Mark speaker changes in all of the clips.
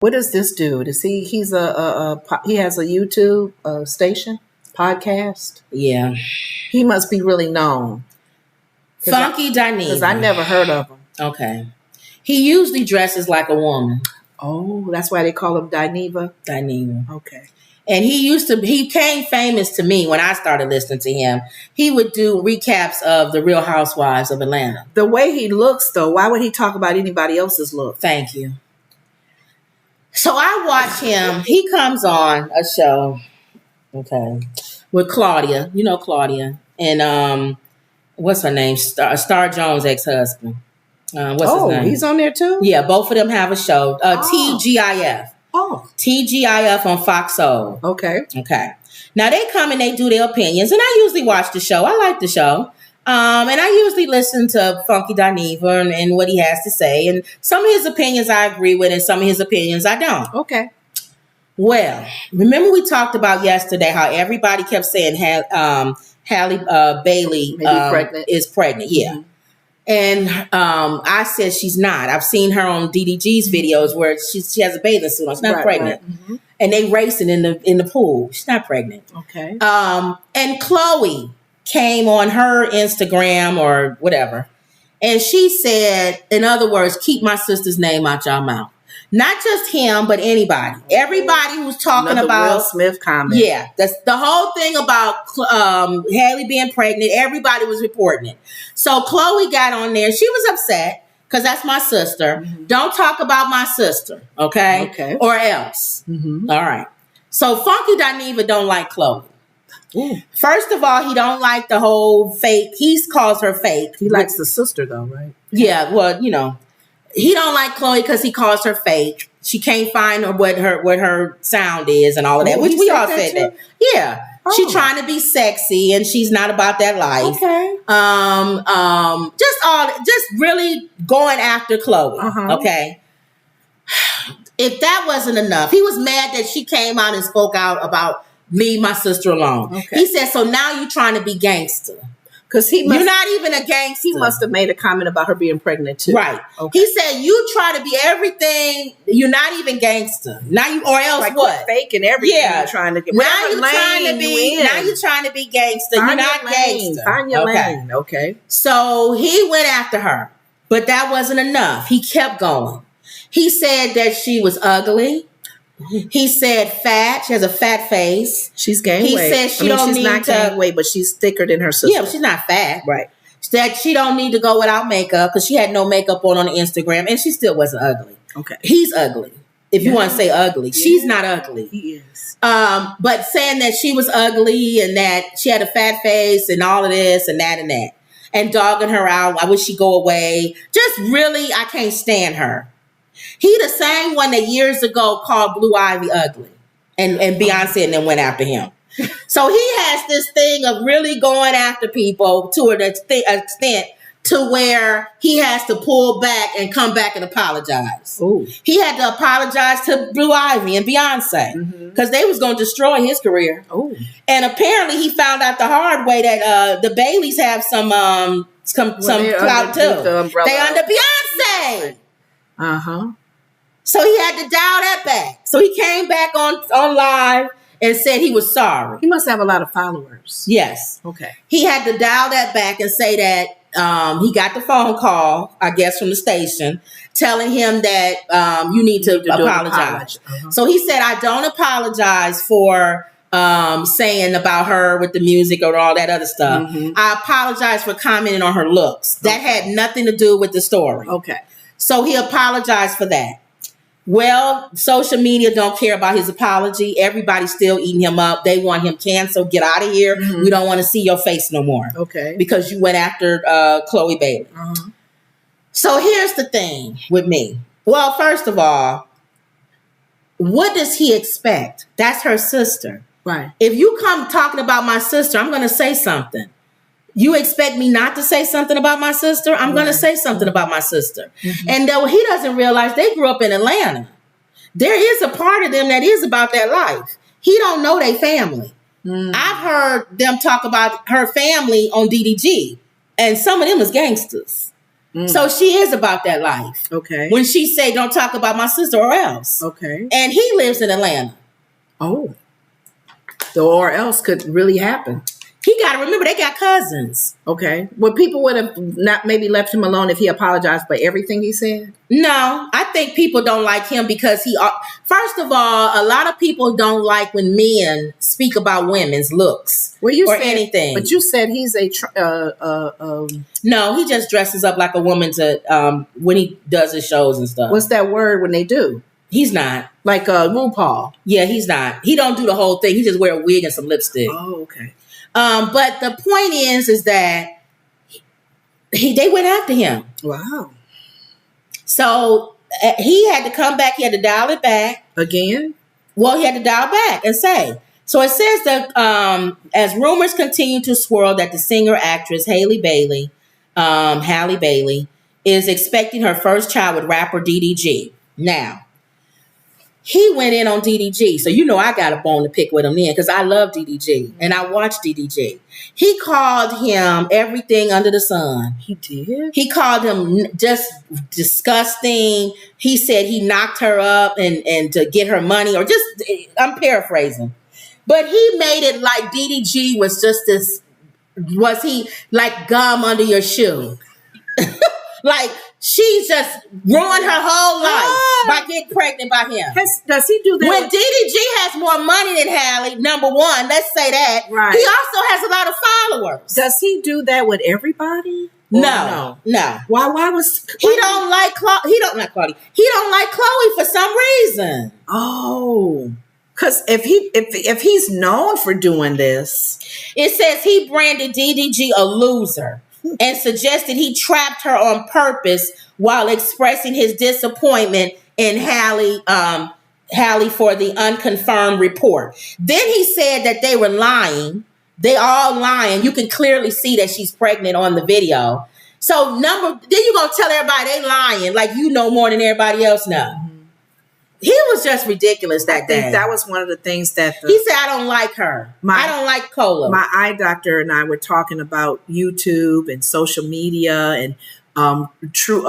Speaker 1: What does this dude? Is he's he has a YouTube station, podcast?
Speaker 2: Yeah.
Speaker 1: He must be really known.
Speaker 2: Funky Dineva.
Speaker 1: Because I never heard of him.
Speaker 2: Okay. He usually dresses like a woman.
Speaker 1: Oh, that's why they call him Dineva?
Speaker 2: Dineva.
Speaker 1: Okay.
Speaker 2: And he became famous to me when I started listening to him. He would do recaps of the Real Housewives of Atlanta.
Speaker 1: The way he looks, though, why would he talk about anybody else's look?
Speaker 2: Thank you. So I watch him. He comes on a show, okay, with Claudia. You know Claudia. And what's her name? Star Jones' ex-husband. What's his name?
Speaker 1: He's on there too?
Speaker 2: Yeah, both of them have a show. TGIF.
Speaker 1: Oh.
Speaker 2: TGIF on Fox Soul.
Speaker 1: Okay.
Speaker 2: Okay. Now they come and they do their opinions, and I usually watch the show. I like the show. And I usually listen to Funky Dineva and what he has to say. And some of his opinions I agree with, and some of his opinions I don't.
Speaker 1: Okay.
Speaker 2: Well, remember we talked about yesterday how everybody kept saying Halle Bailey is pregnant. Yeah. Mm-hmm. And I said she's not. I've seen her on DDG's videos where she has a bathing suit on. She's not pregnant. Right. Mm-hmm. And they racing in the pool. She's not pregnant.
Speaker 1: Okay.
Speaker 2: And Chloe came on her Instagram or whatever, and she said, in other words, keep my sister's name out your mouth. Not just him, but anybody. Everybody who's talking about
Speaker 1: Will Smith comment.
Speaker 2: Yeah, that's the whole thing about Halle being pregnant. Everybody was reporting it. So Chloe got on there. She was upset because that's my sister. Mm-hmm. Don't talk about my sister, okay?
Speaker 1: Okay.
Speaker 2: Or else.
Speaker 1: Mm-hmm.
Speaker 2: All right. So Funky Dineva don't like Chloe. Ooh. First of all, he don't like the whole fake. He calls her fake.
Speaker 1: He likes the sister though, right?
Speaker 2: Yeah. Well, you know. He don't like Chloe because he calls her fake. She can't find what her sound is and all of that, which we all said that. Yeah. Oh. She's trying to be sexy and she's not about that life.
Speaker 1: Okay.
Speaker 2: Just really going after Chloe. Uh-huh. Okay. If that wasn't enough, he was mad that she came out and spoke out about leave my sister alone. Okay. He said, so now you're trying to be gangster.
Speaker 1: Because you're
Speaker 2: not even a gangster.
Speaker 1: He must have made a comment about her being pregnant too.
Speaker 2: Right. Okay. He said, you try to be everything. You're not even gangster. Now you, or else
Speaker 1: like
Speaker 2: what?
Speaker 1: Fake and everything.
Speaker 2: Yeah.
Speaker 1: You're trying to get.
Speaker 2: Now you're trying to be gangster. You're not gangster.
Speaker 1: Find your lane. Okay.
Speaker 2: So he went after her, but that wasn't enough. He kept going. He said that she was ugly. He said fat. She has a fat face.
Speaker 1: She's gained weight.
Speaker 2: He said she's not gained weight,
Speaker 1: but she's thicker than her sister.
Speaker 2: Yeah, but she's not fat.
Speaker 1: Right.
Speaker 2: That she don't need to go without makeup because she had no makeup on Instagram and she still wasn't ugly.
Speaker 1: Okay.
Speaker 2: He's ugly. If you want to say ugly. Yeah. She's not ugly.
Speaker 1: He is.
Speaker 2: But saying that she was ugly and that she had a fat face and all of this and that and that. And dogging her out. I wish she'd go away. Just really, I can't stand her. He the same one that years ago called Blue Ivy ugly. And Beyonce and then went after him. So he has this thing of really going after people to an extent to where he has to pull back and come back and apologize.
Speaker 1: Ooh.
Speaker 2: He had to apologize to Blue Ivy and Beyonce because they was going to destroy his career.
Speaker 1: Ooh.
Speaker 2: And apparently he found out the hard way that the Baileys have some clout too. They under Beyonce.
Speaker 1: Uh-huh.
Speaker 2: So he had to dial that back. So he came back on live and said he was sorry.
Speaker 1: He must have a lot of followers.
Speaker 2: Yes.
Speaker 1: Okay.
Speaker 2: He had to dial that back and say that he got the phone call, I guess, from the station telling him that you need to apologize. Uh-huh. So he said, I don't apologize for saying about her with the music or all that other stuff. Mm-hmm. I apologize for commenting on her looks. That had nothing to do with the story.
Speaker 1: Okay.
Speaker 2: So he apologized for that. Well, social media don't care about his apology. Everybody's still eating him up. They want him canceled. Get out of here. Mm-hmm. We don't want to see your face no more.
Speaker 1: Okay.
Speaker 2: Because you went after Chloe Bailey. Uh-huh. So here's the thing with me. Well, first of all, what does he expect? That's her sister.
Speaker 1: Right.
Speaker 2: If you come talking about my sister, I'm going to say something. You expect me not to say something about my sister? I'm going to say something about my sister. Mm-hmm. And though he doesn't realize they grew up in Atlanta. There is a part of them that is about that life. He don't know their family. Mm-hmm. I've heard them talk about her family on DDG. And some of them is gangsters. So she is about that life.
Speaker 1: Okay.
Speaker 2: When she say, don't talk about my sister or else.
Speaker 1: Okay.
Speaker 2: And he lives in Atlanta.
Speaker 1: Oh. The or else could really happen.
Speaker 2: He got to remember they got cousins.
Speaker 1: Okay. Well, people would have not maybe left him alone if he apologized for everything he said.
Speaker 2: No, I think people don't like him because first of all, a lot of people don't like when men speak about women's looks or anything.
Speaker 1: But you said he's
Speaker 2: no, he just dresses up like a woman to when he does his shows and stuff.
Speaker 1: What's that word when they do?
Speaker 2: He's not.
Speaker 1: Like RuPaul.
Speaker 2: Yeah, he's not. He don't do the whole thing. He just wear a wig and some lipstick.
Speaker 1: Oh, okay.
Speaker 2: But the point is that they went after him.
Speaker 1: Wow.
Speaker 2: So he had to come back. He had to dial it back.
Speaker 1: Again?
Speaker 2: Well, he had to dial back and say. So it says that as rumors continue to swirl that the singer-actress Halle Bailey is expecting her first child with rapper DDG. Now, he went in on DDG. So you know I got a bone to pick with him then because I love DDG and I watch DDG. He called him everything under the sun.
Speaker 1: He did?
Speaker 2: He called him just disgusting. He said he knocked her up and to get her money or just, I'm paraphrasing. But he made it like DDG was just this, was he like gum under your shoe? Like, she just ruined her whole life by getting pregnant by him.
Speaker 1: Does he do that?
Speaker 2: When DDG has more money than Halle, number one, let's say that.
Speaker 1: Right.
Speaker 2: He also has a lot of followers.
Speaker 1: Does he do that with everybody?
Speaker 2: No.
Speaker 1: Why was
Speaker 2: he don't like Chloe? He don't like Chloe. He don't like Chloe for some reason.
Speaker 1: Oh. Because if he's known for doing this.
Speaker 2: It says he branded DDG a loser and suggested he trapped her on purpose while expressing his disappointment in Halle for the unconfirmed report. Then he said that they were lying. They all lying. You can clearly see that she's pregnant on the video. So then you're going to tell everybody they lying like you know more than everybody else know. He was just ridiculous that day. I think
Speaker 1: that was one of the things that
Speaker 2: he said, I don't like her. I don't like Cola.
Speaker 1: My eye doctor and I were talking about YouTube and social media and true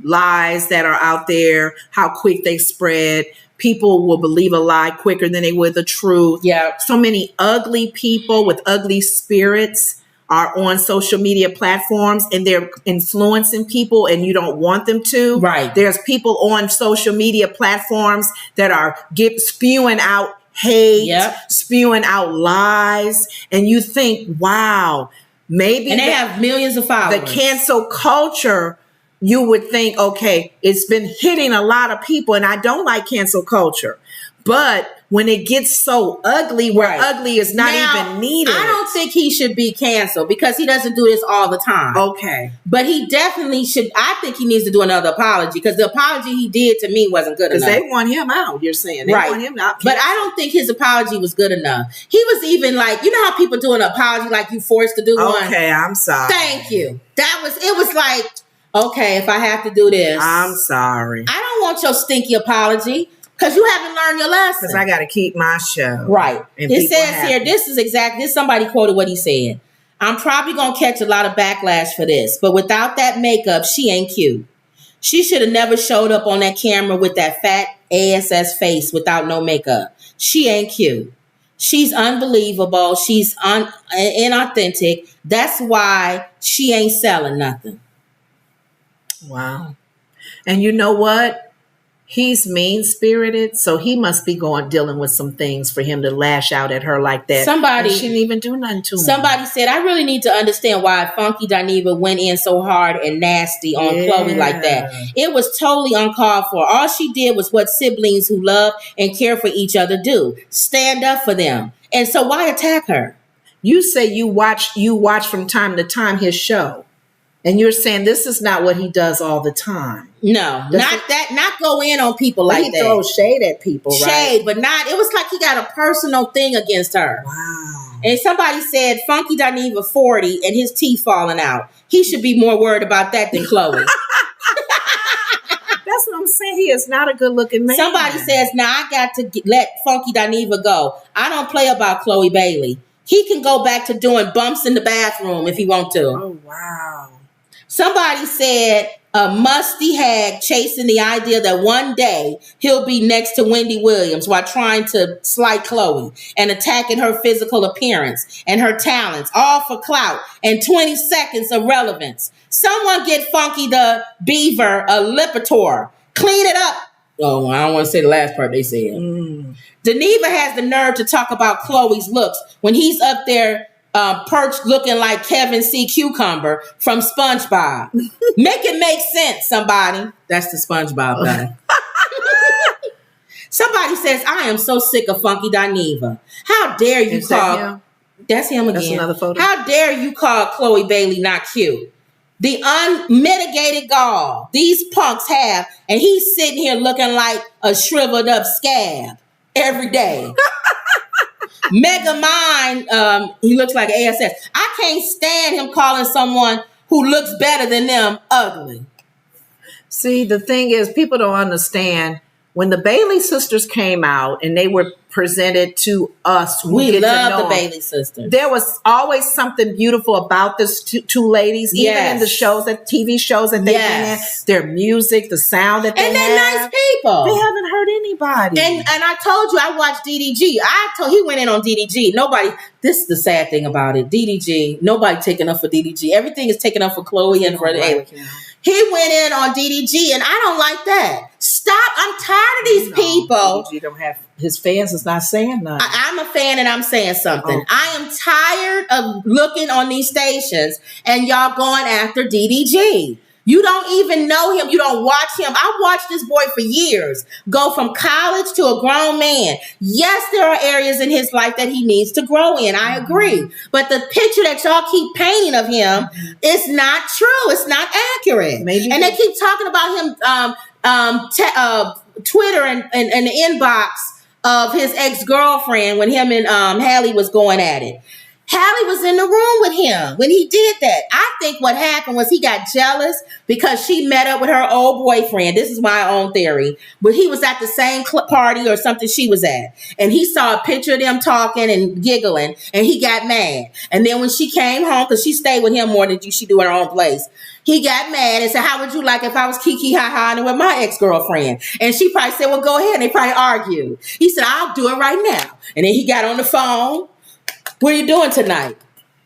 Speaker 1: lies that are out there, how quick they spread. People will believe a lie quicker than they would the truth.
Speaker 2: Yeah.
Speaker 1: So many ugly people with ugly spirits are on social media platforms and they're influencing people and you don't want them to.
Speaker 2: Right.
Speaker 1: There's people on social media platforms that are spewing out hate, spewing out lies. And you think, wow, maybe.
Speaker 2: And they have millions of followers.
Speaker 1: The cancel culture, you would think, okay, it's been hitting a lot of people and I don't like cancel culture. But when it gets so ugly, where ugly is not even needed.
Speaker 2: I don't think he should be canceled because he doesn't do this all the time.
Speaker 1: Okay.
Speaker 2: But he definitely should. I think he needs to do another apology because the apology he did to me wasn't good enough.
Speaker 1: Because they want him out, you're saying. They want him out.
Speaker 2: But I don't think his apology was good enough. He was even like, you know how people do an apology like you forced to do one?
Speaker 1: Okay, I'm sorry.
Speaker 2: Thank you. It was like, okay, if I have to do this.
Speaker 1: I'm sorry.
Speaker 2: I don't want your stinky apology. Because you haven't learned your lesson.
Speaker 1: Because I got to keep my show.
Speaker 2: Right. It says here, this somebody quoted what he said. I'm probably going to catch a lot of backlash for this, but without that makeup, she ain't cute. She should have never showed up on that camera with that fat ASS face without no makeup. She ain't cute. She's unbelievable. She's inauthentic. That's why she ain't selling nothing.
Speaker 1: Wow. And you know what? He's mean-spirited, so he must be dealing with some things for him to lash out at her like that. She didn't even do nothing to him.
Speaker 2: Somebody said, I really need to understand why Funky Dineva went in so hard and nasty on Chloe like that. It was totally uncalled for. All she did was what siblings who love and care for each other do. Stand up for them. And so why attack her?
Speaker 1: You say you watch from time to time his show. And you're saying this is not what he does all the time.
Speaker 2: No, not go in on people like that.
Speaker 1: He throws shade at people, right?
Speaker 2: Shade, but not, it was like he got a personal thing against her.
Speaker 1: Wow.
Speaker 2: And somebody said, Funky Dineva 40 and his teeth falling out. He should be more worried about that than Chloe.
Speaker 1: That's what I'm saying. He is not a good looking man.
Speaker 2: Somebody says, I got to let Funky Dineva go. I don't play about Chloe Bailey. He can go back to doing bumps in the bathroom if he wants to.
Speaker 1: Oh, wow.
Speaker 2: Somebody said a musty hag chasing the idea that one day he'll be next to Wendy Williams while trying to slight Chloe and attacking her physical appearance and her talents, all for clout and 20 seconds of relevance. Someone get Funky the Beaver a Lipitor. Clean it up. Oh, I don't want to say the last part they said. Dineva has the nerve to talk about Chloe's looks when he's up there perched looking like Kevin C. Cucumber from SpongeBob. Make it make sense, somebody. That's the SpongeBob guy. Somebody says, I am so sick of Funky Dineva. How dare you call... That's him again.
Speaker 1: That's another photo.
Speaker 2: How dare you call Chloe Bailey not cute? The unmitigated gall these punks have, and he's sitting here looking like a shriveled up scab every day. Mega Mind, he looks like ASS. I can't stand him calling someone who looks better than them ugly.
Speaker 1: See, the thing is, people don't understand. When the Bailey sisters came out and they were presented to us,
Speaker 2: we love the Bailey sisters.
Speaker 1: There was always something beautiful about this two ladies, even in the shows, that TV shows that they've been in. Their music, the sound that they have.
Speaker 2: And they're nice people.
Speaker 1: They haven't hurt anybody.
Speaker 2: And I told you, I watched DDG. He went in on DDG. Nobody, this is the sad thing about it. DDG, nobody taking up for DDG. Everything is taken up for Chloe and for Haley. He went in on DDG, and I don't like that. Stop. I'm tired of these people.
Speaker 1: DDG don't have, his fans is not saying nothing.
Speaker 2: I'm a fan and I'm saying something. Okay. I am tired of looking on these stations and y'all going after DDG. You don't even know him. You don't watch him. I watched this boy for years go from college to a grown man. Yes, there are areas in his life that he needs to grow in. I agree. But the picture that y'all keep painting of him is not true. It's not accurate. Maybe. And they keep talking about him Twitter and the inbox of his ex-girlfriend when him and Halle was going at it. Halle was in the room with him when he did that. I think what happened was he got jealous because she met up with her old boyfriend. This is my own theory. But he was at the same party or something she was at. And he saw a picture of them talking and giggling. And he got mad. And then when she came home, because she stayed with him more than she do at her own place, he got mad and said, how would you like if I was kiki ha-ha with my ex-girlfriend? And she probably said, well, go ahead. And they probably argued. He said, I'll do it right now. And then he got on the phone. What are you doing tonight?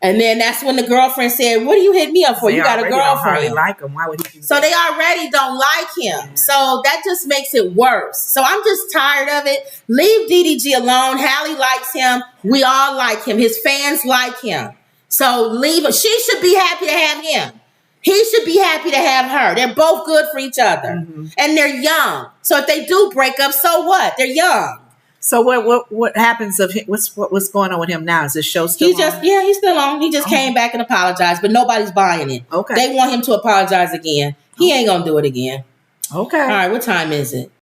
Speaker 2: And then that's when the girlfriend said, what do you hit me up for? You got a girlfriend.
Speaker 1: Don't like him. Why would he do
Speaker 2: so they already don't like him. Yeah. So that just makes it worse. So I'm just tired of it. Leave DDG alone. Halle likes him. We all like him. His fans like him. So leave him. She should be happy to have him. He should be happy to have her. They're both good for each other. Mm-hmm. And they're young. So if they do break up, so what? They're young.
Speaker 1: So what happens of him? What's going on with him now? Is this show still on?
Speaker 2: Yeah, he's still on. He just came back and apologized, but nobody's buying it.
Speaker 1: Okay.
Speaker 2: They want him to apologize again. He ain't gonna do it again.
Speaker 1: Okay. All
Speaker 2: right, what time is it?